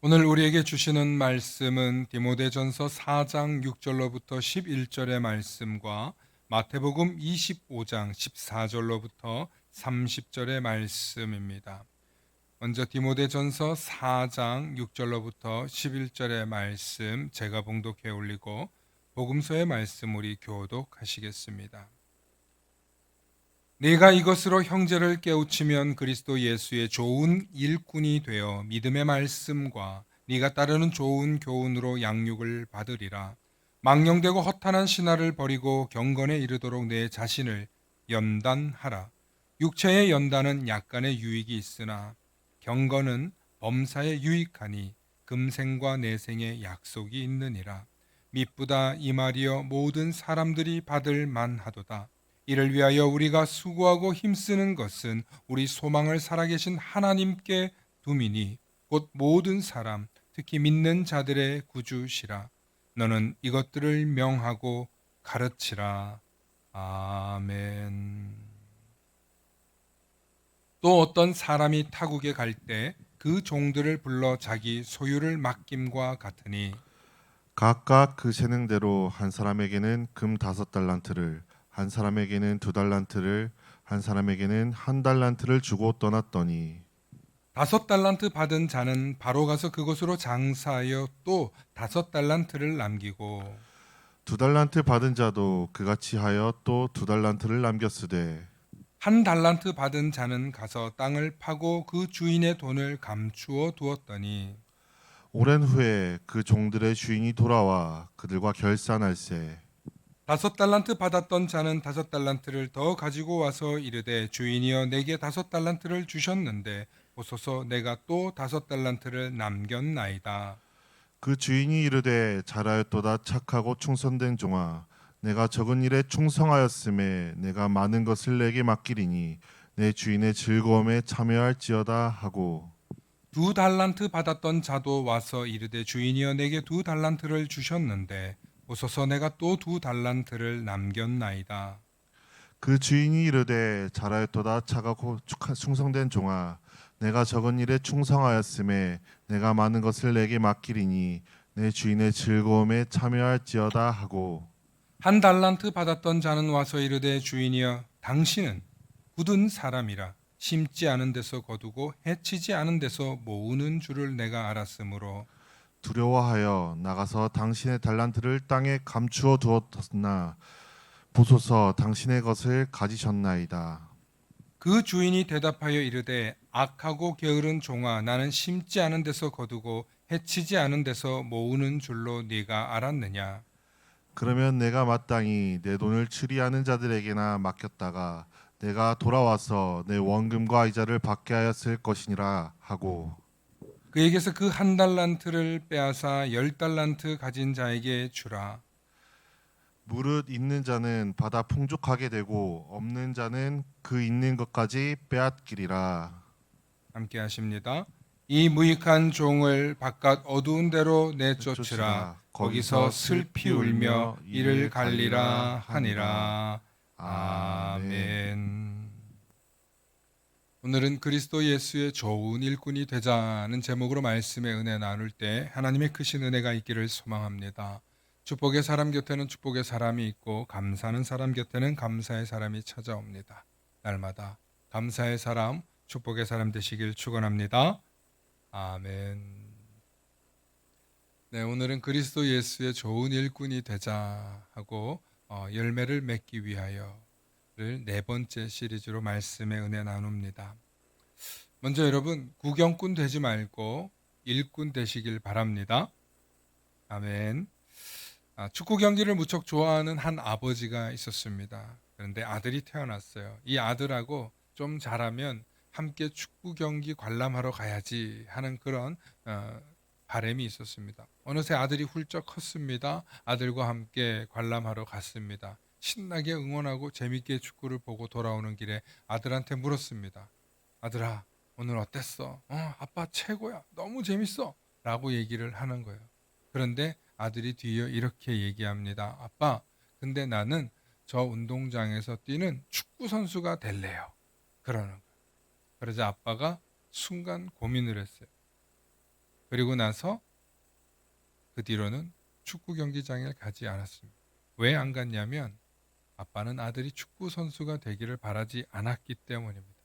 오늘 우리에게 주시는 말씀은 디모데전서 4장 6절로부터 11절의 말씀과 마태복음 25장 14절로부터 30절의 말씀입니다. 먼저 디모데전서 4장 6절로부터 11절의 말씀 제가 봉독해 올리고 복음서의 말씀 우리 교독하시겠습니다. 네가 이것으로 형제를 깨우치면 그리스도 예수의 좋은 일꾼이 되어 믿음의 말씀과 네가 따르는 좋은 교훈으로 양육을 받으리라. 망령되고 허탄한 신화를 버리고 경건에 이르도록 내 자신을 연단하라. 육체의 연단은 약간의 유익이 있으나 경건은 범사에 유익하니 금생과 내생의 약속이 있느니라. 미쁘다 이 말이여 모든 사람들이 받을 만하도다. 이를 위하여 우리가 수고하고 힘쓰는 것은 우리 소망을 살아계신 하나님께 두미니 곧 모든 사람 특히 믿는 자들의 구주시라. 너는 이것들을 명하고 가르치라. 아멘. 또 어떤 사람이 타국에 갈 때 그 종들을 불러 자기 소유를 맡김과 같으니 각각 그 재능대로 한 사람에게는 금 5달란트를, 한 사람에게는 2달란트를, 한 사람에게는 1달란트를 주고 떠났더니 5달란트 받은 자는 바로 가서 그곳으로 장사하여 또 5달란트를 남기고 2달란트 받은 자도 그같이 하여 또 2달란트를 남겼으되 1달란트 받은 자는 가서 땅을 파고 그 주인의 돈을 감추어 두었더니 오랜 후에 그 종들의 주인이 돌아와 그들과 결산할세. 5달란트 받았던 자는 5달란트를 더 가지고 와서 이르되 주인이여 내게 5달란트를 주셨는데 보소서 내가 또 5달란트를 남겼나이다. 그 주인이 이르되 잘하였도다 착하고 충성된 종아, 내가 적은 일에 충성하였음에 내가 많은 것을 내게 맡기리니 내 주인의 즐거움에 참여할지어다 하고 2달란트 받았던 자도 와서 이르되 주인이여 내게 2달란트를 주셨는데 보소서 내가 또 2달란트를 남겼나이다. 그 주인이 이르되 잘하였도다 착하고 충성된 종아, 내가 적은 일에 충성하였음에 내가 많은 것을 내게 맡기리니 내 주인의 즐거움에 참여할지어다 하고 1달란트 받았던 자는 와서 이르되 주인이여 당신은 굳은 사람이라 심지 않은 데서 거두고 해치지 않은 데서 모으는 줄을 내가 알았으므로 두려워하여 나가서 당신의 달란트를 땅에 감추어 두었으나 보소서 당신의 것을 가지셨나이다. 그 주인이 대답하여 이르되 악하고 게으른 종아 나는 심지 않은 데서 거두고 해치지 않은 데서 모으는 줄로 네가 알았느냐. 그러면 내가 마땅히 내 돈을 추리하는 자들에게나 맡겼다가 내가 돌아와서 내 원금과 이자를 받게 하였을 것이니라 하고 그에게서 그 1달란트를 빼앗아 10달란트 가진 자에게 주라. 무릇 있는 자는 받아 풍족하게 되고 없는 자는 그 있는 것까지 빼앗기리라. 함께 하십니다. 이 무익한 종을 바깥 어두운 데로 내쫓으라. 쫓으라. 거기서 거기서 슬피 슬피 울며 울며 이를 이를 갈리라 갈리라 하니라. 하니라. 아멘. 아멘. 오늘은 그리스도 예수의 좋은 일꾼이 되자는 제목으로 말씀의 은혜 나눌 때 하나님의 크신 은혜가 있기를 소망합니다. 축복의 사람 곁에는 축복의 사람이 있고 감사하는 사람 곁에는 감사의 사람이 찾아옵니다. 날마다 감사의 사람, 축복의 사람 되시길 축원합니다. 아멘. 네, 오늘은 그리스도 예수의 좋은 일꾼이 되자 하고 열매를 맺기 위하여를 네 번째 시리즈로 말씀의 은혜 나눕니다. 먼저 여러분 구경꾼 되지 말고 일꾼 되시길 바랍니다. 아멘. 축구 경기를 무척 좋아하는 한 아버지가 있었습니다. 그런데 아들이 태어났어요. 이 아들하고 좀 잘하면 함께 축구 경기 관람하러 가야지 하는 그런 바람이 있었습니다. 어느새 아들이 훌쩍 컸습니다. 아들과 함께 관람하러 갔습니다. 신나게 응원하고 재밌게 축구를 보고 돌아오는 길에 아들한테 물었습니다. 아들아, 오늘 어땠어? 아빠 최고야. 너무 재밌어. 라고 얘기를 하는 거예요. 그런데 아들이 뒤이어 이렇게 얘기합니다. 아빠, 근데 나는 저 운동장에서 뛰는 축구 선수가 될래요. 그러는 거예요. 그러자 아빠가 순간 고민을 했어요. 그리고 나서 그 뒤로는 축구 경기장에 가지 않았습니다. 왜 안 갔냐면 아빠는 아들이 축구 선수가 되기를 바라지 않았기 때문입니다.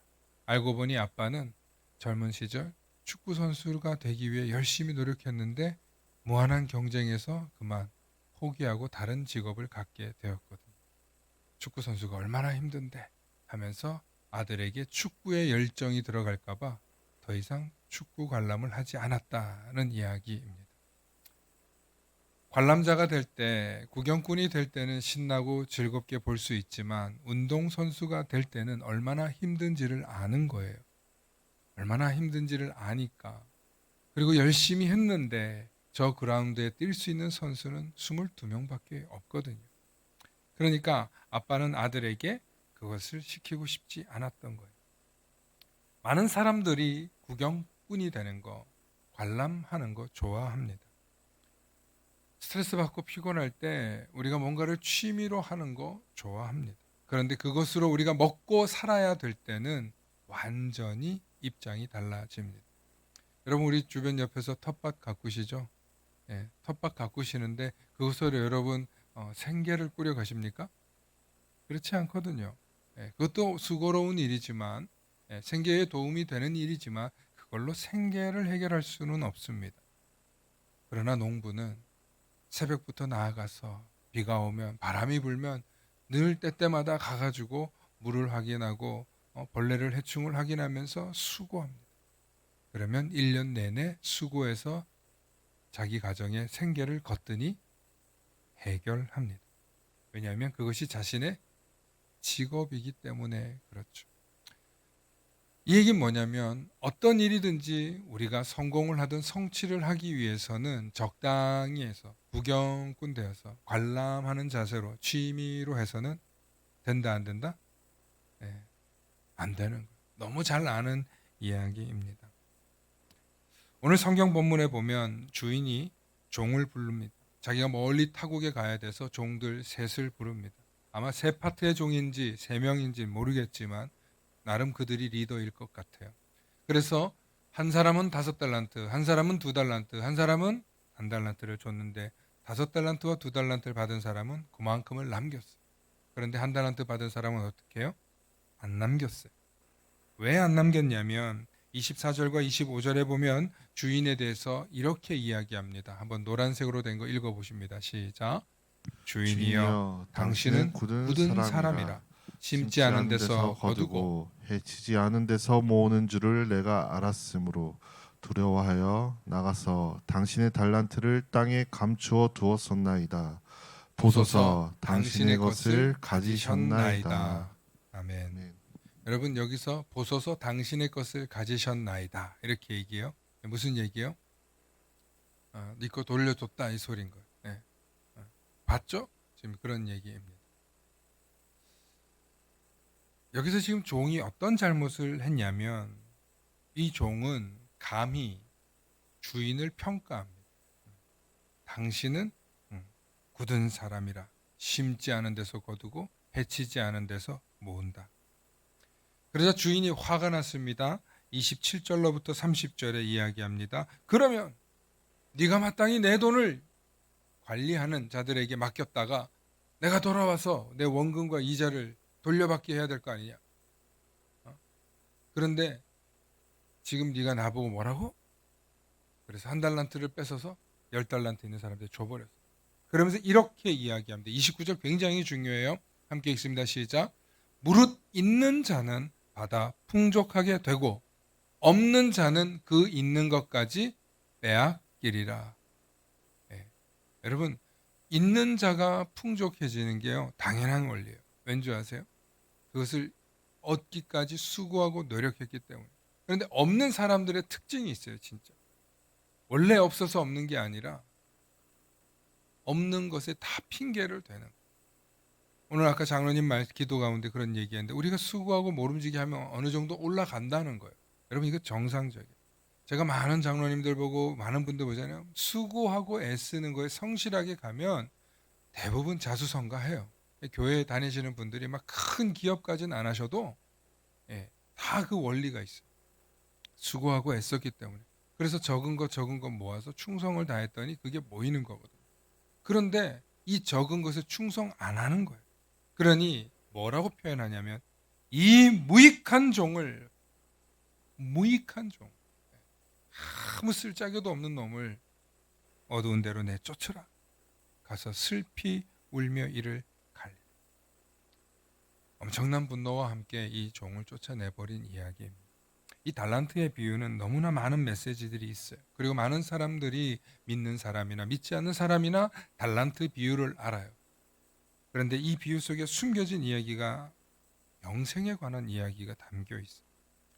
알고 보니 아빠는 젊은 시절 축구 선수가 되기 위해 열심히 노력했는데 무한한 경쟁에서 그만 포기하고 다른 직업을 갖게 되었거든요. 축구 선수가 얼마나 힘든데 하면서 아들에게 축구에 열정이 들어갈까봐 더 이상 축구 관람을 하지 않았다는 이야기입니다. 관람자가 될 때, 구경꾼이 될 때는 신나고 즐겁게 볼 수 있지만 운동선수가 될 때는 얼마나 힘든지를 아는 거예요. 얼마나 힘든지를 아니까. 그리고 열심히 했는데 저 그라운드에 뛸 수 있는 선수는 22명밖에 없거든요. 그러니까 아빠는 아들에게 그것을 시키고 싶지 않았던 거예요. 많은 사람들이 구경꾼이 되는 거, 관람하는 거 좋아합니다. 스트레스 받고 피곤할 때 우리가 뭔가를 취미로 하는 거 좋아합니다. 그런데 그것으로 우리가 먹고 살아야 될 때는 완전히 입장이 달라집니다. 여러분 우리 주변 옆에서 텃밭 가꾸시죠? 예, 텃밭 가꾸시는데 그것으로 여러분 생계를 꾸려 가십니까? 그렇지 않거든요. 예, 그것도 수고로운 일이지만 생계에 도움이 되는 일이지만 그걸로 생계를 해결할 수는 없습니다. 그러나 농부는 새벽부터 나아가서 비가 오면 바람이 불면 늘 때때마다 가가지고 물을 확인하고 벌레를 해충을 확인하면서 수고합니다. 그러면 1년 내내 수고해서 자기 가정의 생계를 거뜬히 해결합니다. 왜냐하면 그것이 자신의 직업이기 때문에 그렇죠. 이 얘기는 뭐냐면 어떤 일이든지 우리가 성공을 하든 성취를 하기 위해서는 적당히 해서 구경꾼 되어서 관람하는 자세로 취미로 해서는 된다 안 된다? 네, 안 되는 거예요. 너무 잘 아는 이야기입니다. 오늘 성경 본문에 보면 주인이 종을 부릅니다. 자기가 멀리 타국에 가야 돼서 종들 셋을 부릅니다. 아마 세 파트의 종인지 세 명인지 모르겠지만 나름 그들이 리더일 것 같아요. 그래서 한 사람은 5달란트, 한 사람은 2달란트, 한 사람은 1달란트를 줬는데 5달란트와 2달란트를 받은 사람은 그만큼을 남겼어요. 그런데 1달란트 받은 사람은 어떻게 해요? 안 남겼어요. 왜 안 남겼냐면 24절과 25절에 보면 주인에 대해서 이렇게 이야기합니다. 한번 노란색으로 된 거 읽어보십니다. 시작. 주인이여 당신은 굳은 사람이라 심지 않은 데서 거두고 해치지 않은 데서 모으는 줄을 내가 알았으므로 두려워하여 나가서 당신의 달란트를 땅에 감추어 두었었나이다. 보소서 당신의 것을 가지셨나이다. 아멘. 아멘. 여러분 여기서 보소서 당신의 것을 가지셨나이다 이렇게 얘기해요. 무슨 얘기예요? 네 거 돌려줬다 이 소리인 거예요. 네. 봤죠? 지금 그런 얘기입니다. 여기서 지금 종이 어떤 잘못을 했냐면 이 종은 감히 주인을 평가합니다. 당신은 굳은 사람이라 심지 않은 데서 거두고 해치지 않은 데서 모은다. 그러자 주인이 화가 났습니다. 27절로부터 30절에 이야기합니다. 그러면 네가 마땅히 내 돈을 관리하는 자들에게 맡겼다가 내가 돌아와서 내 원금과 이자를 돌려받게 해야 될 거 아니냐. 그런데 지금 네가 나보고 뭐라고? 그래서 1달란트를 뺏어서 10달란트 있는 사람한테 줘버렸어. 그러면서 이렇게 이야기합니다. 29절 굉장히 중요해요. 함께 읽습니다. 시작. 무릇 있는 자는 받아 풍족하게 되고 없는 자는 그 있는 것까지 빼앗기리라. 네. 여러분 있는 자가 풍족해지는 게요 당연한 원리예요. 왠지 아세요? 그것을 얻기까지 수고하고 노력했기 때문에. 그런데 없는 사람들의 특징이 있어요. 진짜 원래 없어서 없는 게 아니라 없는 것에 다 핑계를 대는 거예요. 오늘 아까 장로님 말 기도 가운데 그런 얘기했는데 우리가 수고하고 모름지기 하면 어느 정도 올라간다는 거예요. 여러분 이거 정상적이에요. 제가 많은 장로님들 보고 많은 분들 보잖아요. 수고하고 애쓰는 거에 성실하게 가면 대부분 자수성가해요. 교회에 다니시는 분들이 막 큰 기업까지는 안 하셔도 다 그 원리가 있어요. 수고하고 애썼기 때문에. 그래서 적은 거 모아서 충성을 다했더니 그게 모이는 거거든요. 그런데 이 적은 것에 충성 안 하는 거예요. 그러니 뭐라고 표현하냐면 이 무익한 종, 아무 쓸데기도 없는 놈을 어두운 데로 내쫓으라. 가서 슬피 울며 이를 갈리라. 엄청난 분노와 함께 이 종을 쫓아내버린 이야기입니다. 이 달란트의 비유는 너무나 많은 메시지들이 있어요. 그리고 많은 사람들이 믿는 사람이나 믿지 않는 사람이나 달란트 비유를 알아요. 그런데 이 비유 속에 숨겨진 이야기가 영생에 관한 이야기가 담겨 있어요.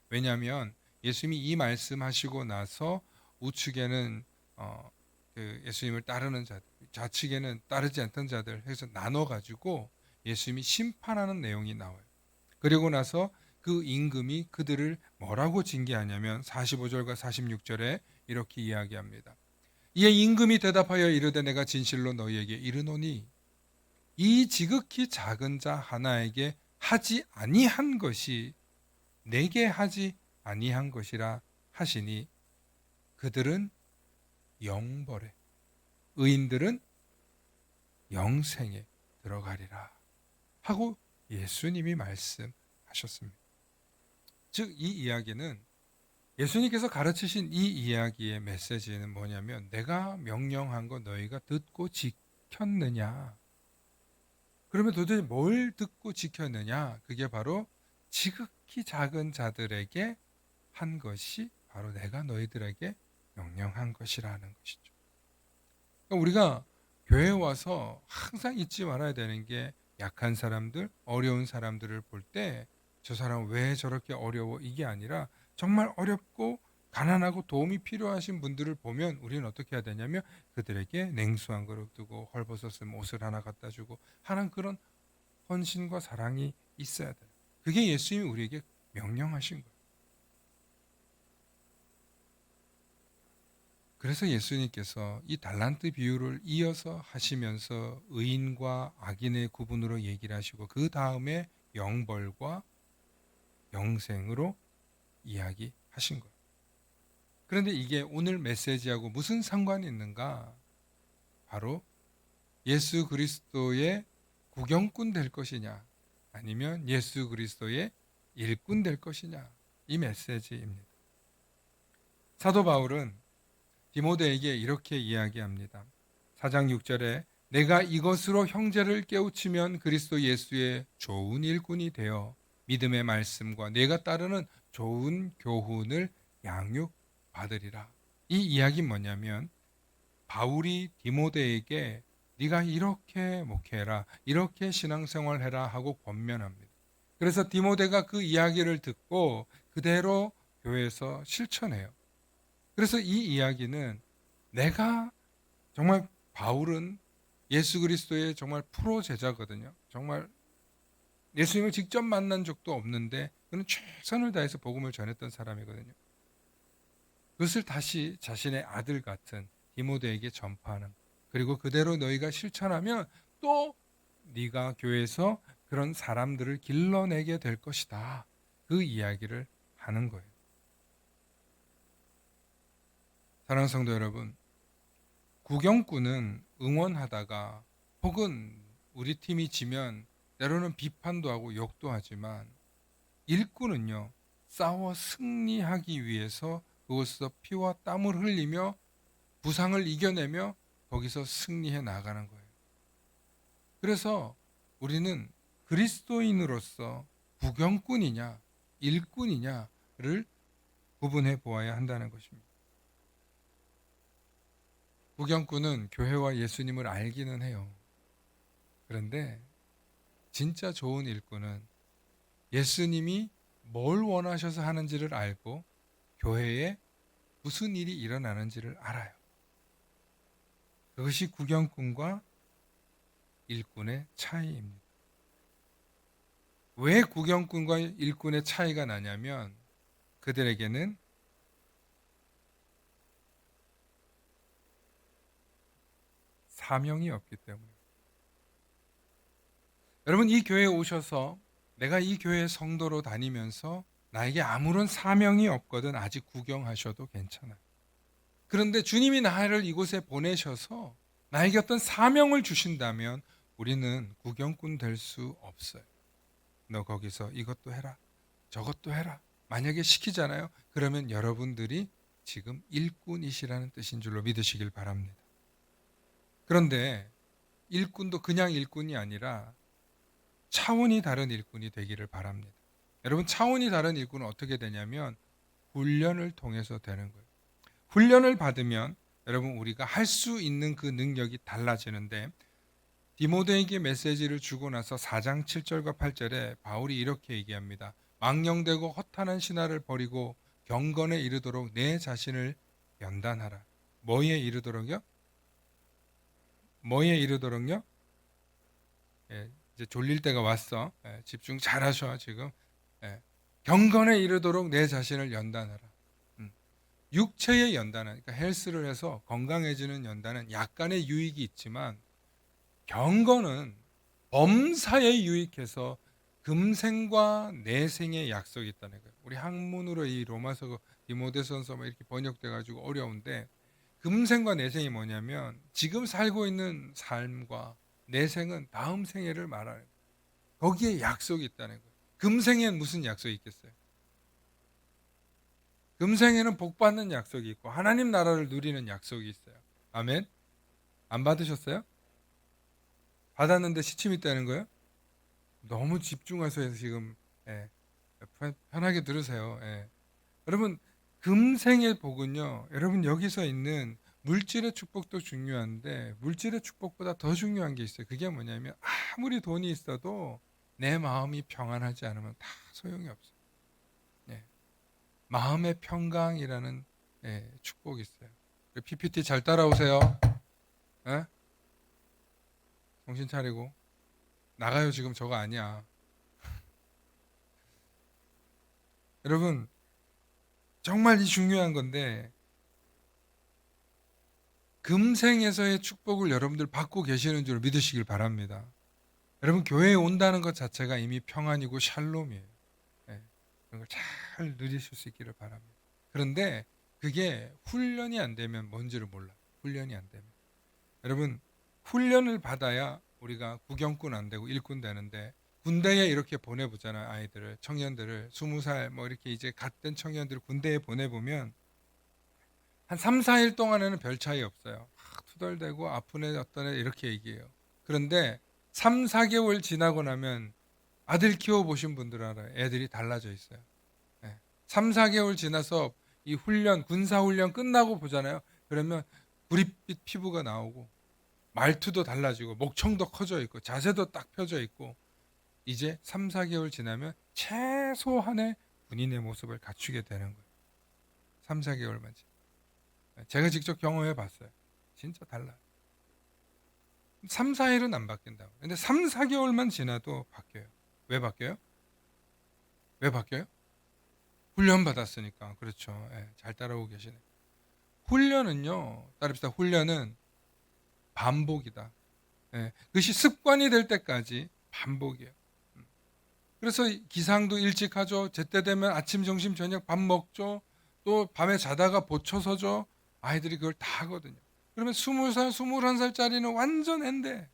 왜냐하면 예수님이 이 말씀하시고 나서 우측에는 그 예수님을 따르는 자들, 좌측에는 따르지 않던 자들 해서 나눠가지고 예수님이 심판하는 내용이 나와요. 그리고 나서 그 임금이 그들을 뭐라고 징계하냐면 45절과 46절에 이렇게 이야기합니다. 이에 임금이 대답하여 이르되 내가 진실로 너희에게 이르노니 이 지극히 작은 자 하나에게 하지 아니한 것이 내게 하지 아니한 것이라 하시니 그들은 영벌에 의인들은 영생에 들어가리라 하고 예수님이 말씀하셨습니다. 즉 이 이야기는 예수님께서 가르치신 이 이야기의 메시지는 뭐냐면 내가 명령한 거 너희가 듣고 지켰느냐. 그러면 도대체 뭘 듣고 지켰느냐? 그게 바로 지극히 작은 자들에게 한 것이 바로 내가 너희들에게 명령한 것이라는 것이죠. 그러니까 우리가 교회에 와서 항상 잊지 말아야 되는 게 약한 사람들, 어려운 사람들을 볼 때 저 사람은 왜 저렇게 어려워? 이게 아니라 정말 어렵고 가난하고 도움이 필요하신 분들을 보면 우리는 어떻게 해야 되냐면 그들에게 냉수 한 그릇 두고 헐벗었을 옷을 하나 갖다 주고 하는 그런 헌신과 사랑이 있어야 돼요. 그게 예수님이 우리에게 명령하신 거예요. 그래서 예수님께서 이 달란트 비유를 이어서 하시면서 의인과 악인의 구분으로 얘기를 하시고 그 다음에 영벌과 영생으로 이야기하신 거예요. 그런데 이게 오늘 메시지하고 무슨 상관이 있는가? 바로 예수 그리스도의 구경꾼 될 것이냐 아니면 예수 그리스도의 일꾼 될 것이냐 이 메시지입니다. 사도 바울은 디모데에게 이렇게 이야기합니다. 4장 6절에 내가 이것으로 형제를 깨우치면 그리스도 예수의 좋은 일꾼이 되어 믿음의 말씀과 내가 따르는 좋은 교훈을 양육받으리라. 이 이야기는 뭐냐면 바울이 디모데에게 네가 이렇게 목회해라, 이렇게 신앙생활해라 하고 권면합니다. 그래서 디모데가 그 이야기를 듣고 그대로 교회에서 실천해요. 그래서 이 이야기는 내가 정말 바울은 예수 그리스도의 정말 프로 제자거든요. 정말 예수님을 직접 만난 적도 없는데 그는 최선을 다해서 복음을 전했던 사람이거든요. 그것을 다시 자신의 아들 같은 디모데에게 전파하는, 그리고 그대로 너희가 실천하면 또 네가 교회에서 그런 사람들을 길러내게 될 것이다. 그 이야기를 하는 거예요. 사랑하는 성도 여러분, 구경꾼은 응원하다가 혹은 우리 팀이 지면 때로는 비판도 하고 욕도 하지만 일꾼은요, 싸워 승리하기 위해서 그곳에서 피와 땀을 흘리며 부상을 이겨내며 거기서 승리해 나가는 거예요. 그래서 우리는 그리스도인으로서 구경꾼이냐 일꾼이냐를 구분해 보아야 한다는 것입니다. 구경꾼은 교회와 예수님을 알기는 해요. 그런데 진짜 좋은 일꾼은 예수님이 뭘 원하셔서 하는지를 알고 교회에 무슨 일이 일어나는지를 알아요. 그것이 구경꾼과 일꾼의 차이입니다. 왜 구경꾼과 일꾼의 차이가 나냐면 그들에게는 사명이 없기 때문에. 여러분, 이 교회에 오셔서 내가 이 교회 성도로 다니면서 나에게 아무런 사명이 없거든 아직 구경하셔도 괜찮아요. 그런데 주님이 나를 이곳에 보내셔서 나에게 어떤 사명을 주신다면 우리는 구경꾼 될 수 없어요. 너 거기서 이것도 해라, 저것도 해라. 만약에 시키잖아요. 그러면 여러분들이 지금 일꾼이시라는 뜻인 줄로 믿으시길 바랍니다. 그런데 일꾼도 그냥 일꾼이 아니라 차원이 다른 일꾼이 되기를 바랍니다. 여러분, 차원이 다른 일꾼은 어떻게 되냐면 훈련을 통해서 되는 거예요. 훈련을 받으면 여러분 우리가 할 수 있는 그 능력이 달라지는데, 디모데에게 메시지를 주고 나서 4장 7절과 8절에 바울이 이렇게 얘기합니다. 망령되고 허탄한 신화를 버리고 경건에 이르도록 내 자신을 연단하라. 뭐에 이르도록요? 뭐에 이르도록요? 예, 이제 졸릴 때가 왔어. 예, 집중 잘하셔 지금. 예, 경건에 이르도록 내 자신을 연단하라. 육체의 연단은, 그러니까 헬스를 해서 건강해지는 연단은 약간의 유익이 있지만, 경건은 범사에 유익해서 금생과 내생의 약속이 있다는 거예요. 우리 한문으로 이 로마서 디모데전서 이렇게 번역돼 가지고 어려운데, 금생과 내생이 뭐냐면 지금 살고 있는 삶과 내생은 다음 생애를 말하는 거예요. 거기에 약속이 있다는 거예요. 금생엔 무슨 약속이 있겠어요? 금생에는 복 받는 약속이 있고 하나님 나라를 누리는 약속이 있어요. 아멘. 안 받으셨어요? 받았는데 시침이 있다는 거예요? 너무 집중해서 지금, 예, 편하게 들으세요. 예. 여러분, 금생의 복은요, 여러분 여기서 있는 물질의 축복도 중요한데 물질의 축복보다 더 중요한 게 있어요. 그게 뭐냐면 아무리 돈이 있어도 내 마음이 평안하지 않으면 다 소용이 없어요. 예. 마음의 평강이라는, 예, 축복이 있어요. PPT 잘 따라오세요. 예? 정신 차리고 나가요. 지금 저거 아니야. 여러분, 정말 이 중요한 건데 금생에서의 축복을 여러분들 받고 계시는 줄 믿으시길 바랍니다. 여러분, 교회에 온다는 것 자체가 이미 평안이고 샬롬이에요. 네, 그런 걸 잘 누리실 수 있기를 바랍니다. 그런데 그게 훈련이 안 되면 뭔지를 몰라요. 훈련이 안 되면. 여러분, 훈련을 받아야 우리가 구경꾼 안 되고 일꾼 되는데, 군대에 이렇게 보내보잖아요. 아이들을, 청년들을 20살 이렇게 이제 갓 된 청년들을 군대에 보내보면 한 3, 4일 동안에는 별 차이 없어요. 투덜대고 아픈 애 어떤 애 이렇게 얘기해요. 그런데 3, 4개월 지나고 나면 아들 키워보신 분들 알아요. 애들이 달라져 있어요. 3, 4개월 지나서 이 훈련, 군사훈련 끝나고 보잖아요. 그러면 구릿빛 피부가 나오고 말투도 달라지고 목청도 커져 있고 자세도 딱 펴져 있고, 이제 3, 4개월 지나면 최소한의 군인의 모습을 갖추게 되는 거예요. 3, 4개월만 지나면. 제가 직접 경험해 봤어요. 진짜 달라요. 3, 4일은 안 바뀐다고. 근데 3, 4개월만 지나도 바뀌어요. 왜 바뀌어요? 왜 바뀌어요? 훈련 받았으니까. 그렇죠. 예, 잘 따라오고 계시네. 훈련은요, 따릅시다. 훈련은 반복이다. 예, 그것이 습관이 될 때까지 반복이에요. 그래서 기상도 일찍 하죠. 제때 되면 아침, 점심, 저녁 밥 먹죠. 또 밤에 자다가 보초서죠. 아이들이 그걸 다 하거든요. 그러면 20살, 21살짜리는 완전 앤데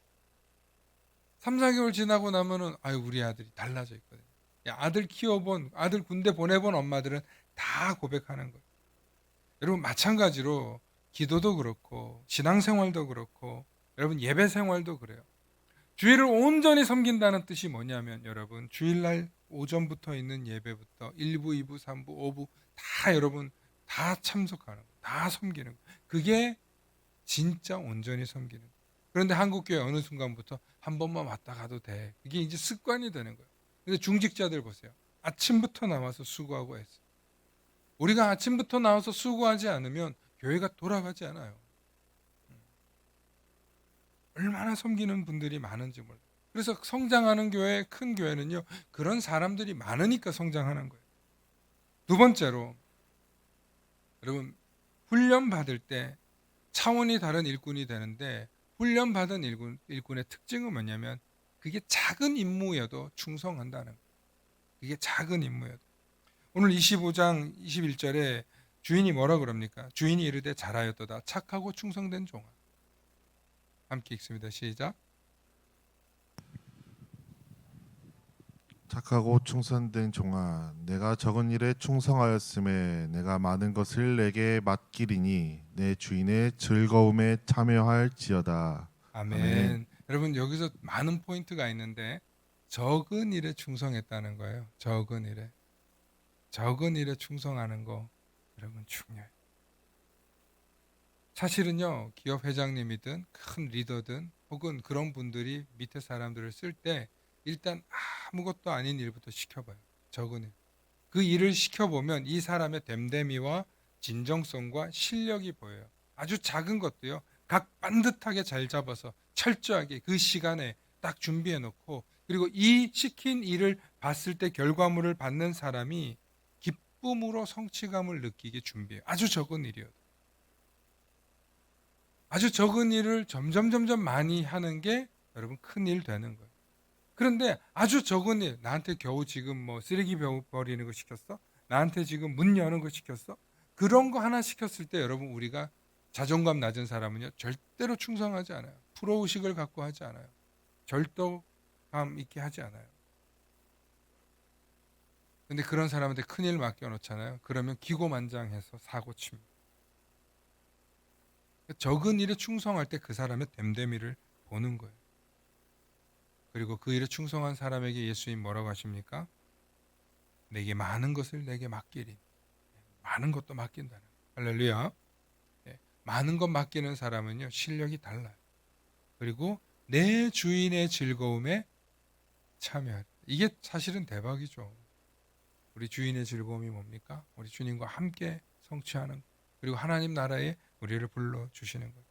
3, 4개월 지나고 나면은 아유, 우리 아들이 달라져 있거든요. 아들 키워본, 아들 군대 보내본 엄마들은 다 고백하는 거예요. 여러분, 마찬가지로 기도도 그렇고 신앙생활도 그렇고 여러분 예배 생활도 그래요. 주일을 온전히 섬긴다는 뜻이 뭐냐면, 여러분 주일날 오전부터 있는 예배부터 1부, 2부, 3부, 5부 다 여러분 다 참석하는 거, 다 섬기는 거. 그게 진짜 온전히 섬기는 거. 그런데 한국교회 어느 순간부터 한 번만 왔다 가도 돼. 이게 이제 습관이 되는 거예요. 근데 중직자들 보세요. 아침부터 나와서 수고하고 했어요. 우리가 아침부터 나와서 수고하지 않으면 교회가 돌아가지 않아요. 얼마나 섬기는 분들이 많은지 몰라요. 그래서 성장하는 교회, 큰 교회는요, 그런 사람들이 많으니까 성장하는 거예요. 두 번째로, 여러분, 훈련 받을 때 차원이 다른 일꾼이 되는데, 훈련 받은 일꾼의 특징은 뭐냐면 그게 작은 임무여도 충성한다는 거예요. 그게 작은 임무여도. 오늘 25장 21절에 주인이 뭐라 그럽니까? 주인이 이르되 잘하였도다 착하고 충성된 종아. 함께 읽습니다. 시작. 착하고 충성된 종아, 내가 적은 일에 충성하였음에 내가 많은 것을 내게 맡기리니 내 주인의 즐거움에 참여할지어다. 아멘. 아멘. 여러분 여기서 많은 포인트가 있는데 적은 일에 충성했다는 거예요. 적은 일에 충성하는 거 여러분 중요해요. 사실은요, 기업 회장님이든 큰 리더든 혹은 그런 분들이 밑에 사람들을 쓸 때 일단 아무것도 아닌 일부터 시켜봐요. 적은 일. 그 일을 시켜보면 이 사람의 됨됨이와 진정성과 실력이 보여요. 아주 작은 것도요, 각 반듯하게 잘 잡아서 철저하게 그 시간에 딱 준비해 놓고, 그리고 이 시킨 일을 봤을 때 결과물을 받는 사람이 기쁨으로 성취감을 느끼게 준비해요. 아주 적은 일이어도. 아주 적은 일을 점점 많이 하는 게 여러분 큰 일 되는 거예요. 그런데 아주 적은 일, 나한테 겨우 지금 뭐 쓰레기 버리는 거 시켰어? 나한테 지금 문 여는 거 시켰어? 그런 거 하나 시켰을 때 여러분 우리가 자존감 낮은 사람은요 절대로 충성하지 않아요. 프로의식을 갖고 하지 않아요. 절도감 있게 하지 않아요. 근데 그런 사람한테 큰일 맡겨놓잖아요. 그러면 기고만장해서 사고 칩니다. 적은 일에 충성할 때 그 사람의 됨됨이를 보는 거예요. 그리고 그 일에 충성한 사람에게 예수님 뭐라고 하십니까? 내게 많은 것을 내게 맡기리. 많은 것도 맡긴다는 거예요. 할렐루야. 네, 많은 것 맡기는 사람은요 실력이 달라요. 그리고 내 주인의 즐거움에 참여하라. 이게 사실은 대박이죠. 우리 주인의 즐거움이 뭡니까? 우리 주님과 함께 성취하는, 그리고 하나님 나라에 우리를 불러주시는 거예요.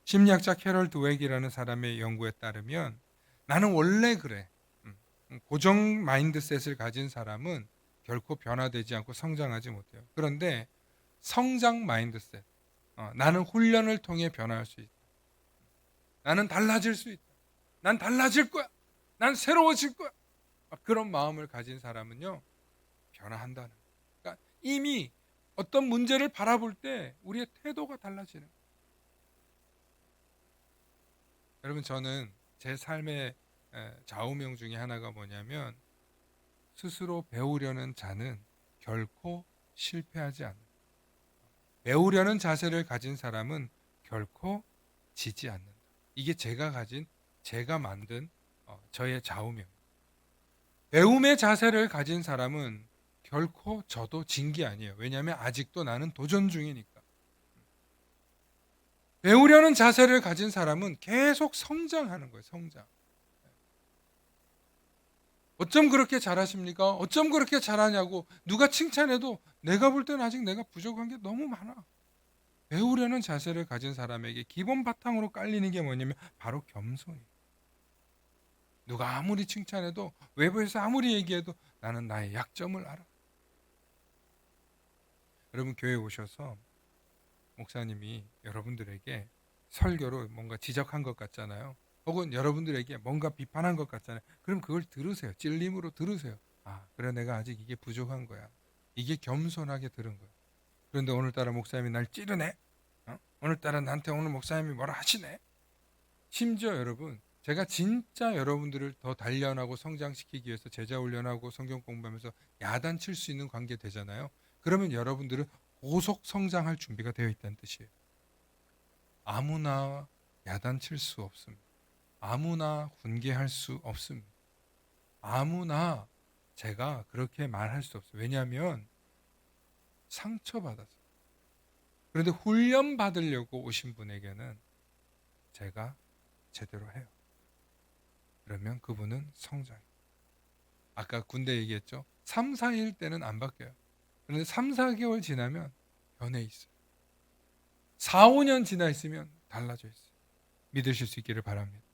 심리학자 캐럴 드웩이라는 사람의 연구에 따르면 나는 원래 그래. 고정 마인드셋을 가진 사람은 결코 변화되지 않고 성장하지 못해요. 그런데 성장 마인드셋, 나는 훈련을 통해 변화할 수 있다. 나는 달라질 수 있다. 난 달라질 거야. 난 새로워질 거야. 그런 마음을 가진 사람은요 변화한다는 거예요. 그러니까 이미 어떤 문제를 바라볼 때 우리의 태도가 달라지는 거예요. 여러분 저는 제 삶의 좌우명 중에 하나가 뭐냐면 스스로 배우려는 자는 결코 실패하지 않는다. 배우려는 자세를 가진 사람은 결코 지지 않는다. 이게 제가 만든 저의 좌우명. 배움의 자세를 가진 사람은 결코 저도 진 게 아니에요. 왜냐하면 아직도 나는 도전 중이니까. 배우려는 자세를 가진 사람은 계속 성장하는 거예요. 성장. 어쩜 그렇게 잘하십니까? 어쩜 그렇게 잘하냐고 누가 칭찬해도 내가 볼 때는 아직 내가 부족한 게 너무 많아. 배우려는 자세를 가진 사람에게 기본 바탕으로 깔리는 게 뭐냐면 바로 겸손이에요. 누가 아무리 칭찬해도, 외부에서 아무리 얘기해도 나는 나의 약점을 알아. 여러분 교회에 오셔서 목사님이 여러분들에게 설교로 뭔가 지적한 것 같잖아요. 혹은 여러분들에게 뭔가 비판한 것 같잖아요. 그럼 그걸 들으세요. 찔림으로 들으세요. 아, 그래 내가 아직 이게 부족한 거야. 이게 겸손하게 들은 거야. 그런데 오늘따라 목사님이 날 찌르네. 오늘따라 나한테 오늘 목사님이 뭐라 하시네. 심지어 여러분 제가 진짜 여러분들을 더 단련하고 성장시키기 위해서 제자 훈련하고 성경 공부하면서 야단칠 수 있는 관계 되잖아요. 그러면 여러분들은 고속 성장할 준비가 되어 있다는 뜻이에요. 아무나 야단칠 수 없습니다. 아무나 훈계할 수 없습니다. 아무나 제가 그렇게 말할 수 없어요. 왜냐하면 상처받았어요. 그런데 훈련 받으려고 오신 분에게는 제가 제대로 해요. 그러면 그분은 성장해요. 아까 군대 얘기했죠. 3, 4일 때는 안 바뀌어요. 그런데 3, 4개월 지나면 변해 있어요. 4, 5년 지나 있으면 달라져 있어요. 믿으실 수 있기를 바랍니다.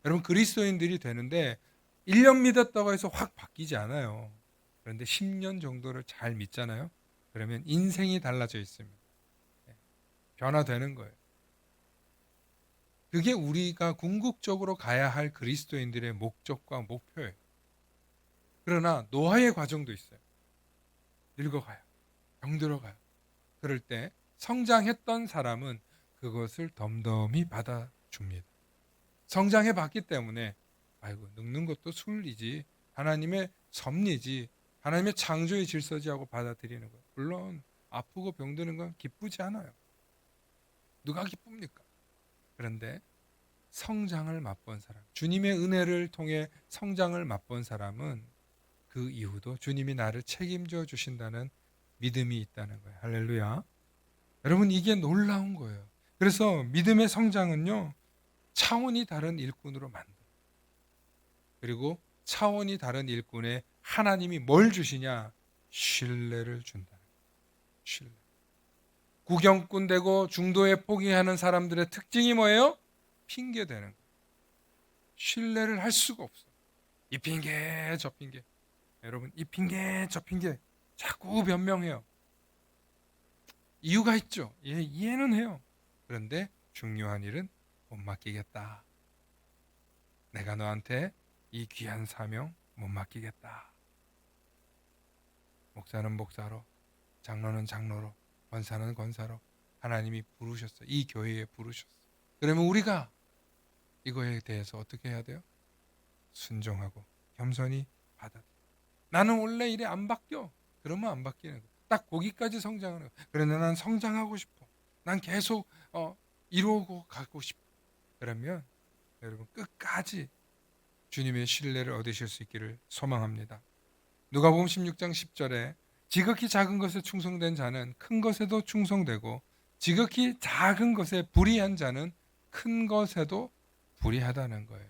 여러분 그리스도인들이 되는데 1년 믿었다고 해서 확 바뀌지 않아요. 그런데 10년 정도를 잘 믿잖아요. 그러면 인생이 달라져 있습니다. 변화되는 거예요. 그게 우리가 궁극적으로 가야 할 그리스도인들의 목적과 목표예요. 그러나 노화의 과정도 있어요. 늙어가요. 병들어가요. 그럴 때 성장했던 사람은 그것을 덤덤히 받아줍니다. 성장해 봤기 때문에 아이고 늙는 것도 순리지, 하나님의 섭리지, 하나님의 창조의 질서지 하고 받아들이는 거예요. 물론 아프고 병드는 건 기쁘지 않아요. 누가 기쁩니까? 그런데 성장을 맛본 사람, 주님의 은혜를 통해 성장을 맛본 사람은 그 이후도 주님이 나를 책임져 주신다는 믿음이 있다는 거예요. 할렐루야. 여러분, 이게 놀라운 거예요. 그래서 믿음의 성장은요, 차원이 다른 일꾼으로 만들어요. 그리고 차원이 다른 일꾼에 하나님이 뭘 주시냐? 신뢰를 준다는 거예요. 신뢰. 구경꾼 되고 중도에 포기하는 사람들의 특징이 뭐예요? 핑계 대는 거예요. 신뢰를 할 수가 없어요. 이 핑계 저 핑계. 여러분, 이 핑계 저 핑계 자꾸 변명해요. 이유가 있죠. 예, 이해는 해요. 그런데 중요한 일은 못 맡기겠다. 내가 너한테 이 귀한 사명 못 맡기겠다. 목사는 목사로, 장로는 장로로, 권사는 권사로 하나님이 부르셨어. 이 교회에 부르셨어. 그러면 우리가 이거에 대해서 어떻게 해야 돼요? 순종하고 겸손히 받아들여. 나는 원래 이래 안 바뀌어. 그러면 안 바뀌는 거야. 딱 거기까지 성장하는 거야. 그런데 난 성장하고 싶어. 난 계속 이루고 가고 싶어. 그러면 여러분 끝까지 주님의 신뢰를 얻으실 수 있기를 소망합니다. 누가복음 16장 10절에 지극히 작은 것에 충성된 자는 큰 것에도 충성되고 지극히 작은 것에 불의한 자는 큰 것에도 불의하다는 거예요.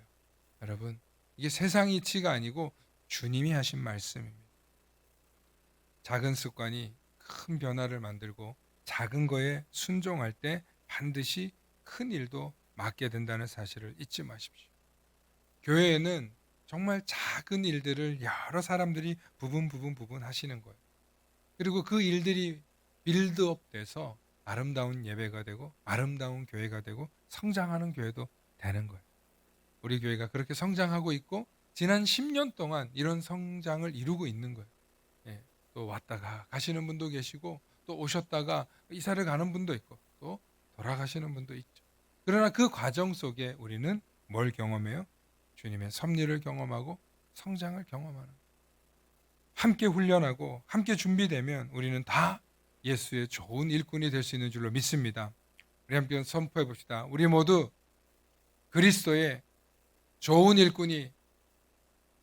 여러분, 이게 세상 이치가 아니고 주님이 하신 말씀입니다. 작은 습관이 큰 변화를 만들고 작은 거에 순종할 때 반드시 큰 일도 맡게 된다는 사실을 잊지 마십시오. 교회에는 정말 작은 일들을 여러 사람들이 부분 하시는 거예요. 그리고 그 일들이 빌드업 돼서 아름다운 예배가 되고 아름다운 교회가 되고 성장하는 교회도 되는 거예요. 우리 교회가 그렇게 성장하고 있고 지난 10년 동안 이런 성장을 이루고 있는 거예요. 예, 또 왔다가 가시는 분도 계시고 또 오셨다가 이사를 가는 분도 있고 또 돌아가시는 분도 있죠. 그러나 그 과정 속에 우리는 뭘 경험해요? 주님의 섭리를 경험하고 성장을 경험하는 거예요. 함께 훈련하고 함께 준비되면 우리는 다 예수의 좋은 일꾼이 될 수 있는 줄로 믿습니다. 우리 함께 선포해 봅시다. 우리 모두 그리스도의 좋은 일꾼이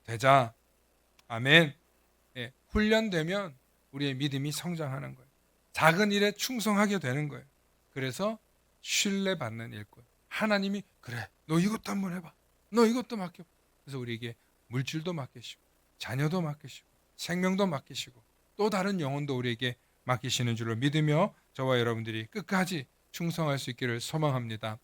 되자. 아멘. 예, 훈련되면 우리의 믿음이 성장하는 거예요. 작은 일에 충성하게 되는 거예요. 그래서 신뢰받는 일꾼. 하나님이 그래, 너 이것도 한번 해봐. 너 이것도 맡겨. 그래서 우리에게 물질도 맡기시고 자녀도 맡기시고 생명도 맡기시고 또 다른 영혼도 우리에게 맡기시는 줄로 믿으며 저와 여러분들이 끝까지 충성할 수 있기를 소망합니다.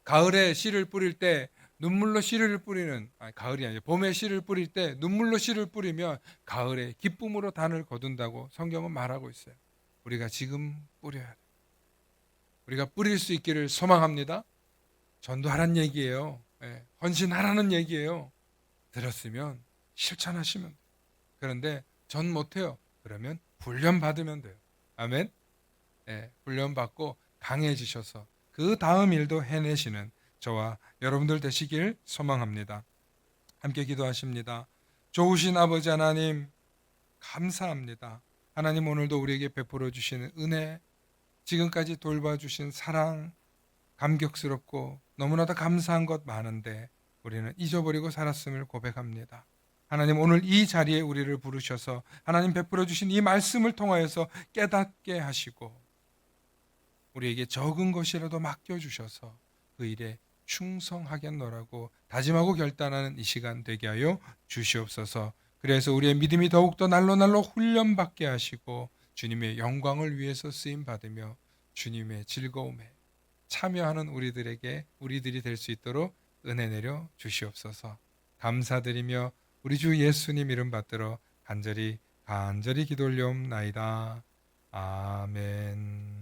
가을에 씨를 뿌릴 때 눈물로 씨를 뿌리는 가을이 아니라 봄에 씨를 뿌릴 때 눈물로 씨를 뿌리면 가을에 기쁨으로 단을 거둔다고 성경은 말하고 있어요. 우리가 지금 뿌려야 돼요. 우리가 뿌릴 수 있기를 소망합니다. 전도하라는 얘기예요. 예, 헌신하라는 얘기예요. 들었으면 실천하시면 돼요. 그런데 전 못해요. 그러면 훈련 받으면 돼요. 아멘. 예, 훈련 받고 강해지셔서 그 다음 일도 해내시는 저와 여러분들 되시길 소망합니다. 함께 기도하십니다. 좋으신 아버지 하나님 감사합니다. 하나님 오늘도 우리에게 베풀어 주시는 은혜, 지금까지 돌봐주신 사랑, 감격스럽고 너무나도 감사한 것 많은데 우리는 잊어버리고 살았음을 고백합니다. 하나님 오늘 이 자리에 우리를 부르셔서 하나님 베풀어 주신 이 말씀을 통하여서 깨닫게 하시고 우리에게 적은 것이라도 맡겨주셔서 그 일에 충성하겠노라고 다짐하고 결단하는 이 시간 되게 하여 주시옵소서. 그래서 우리의 믿음이 더욱더 날로 훈련받게 하시고 주님의 영광을 위해서 쓰임받으며 주님의 즐거움에 참여하는 우리들이 될 수 있도록 은혜 내려 주시옵소서. 감사드리며 우리 주 예수님 이름 받들어 간절히 기도 올려옵나이다. 아멘.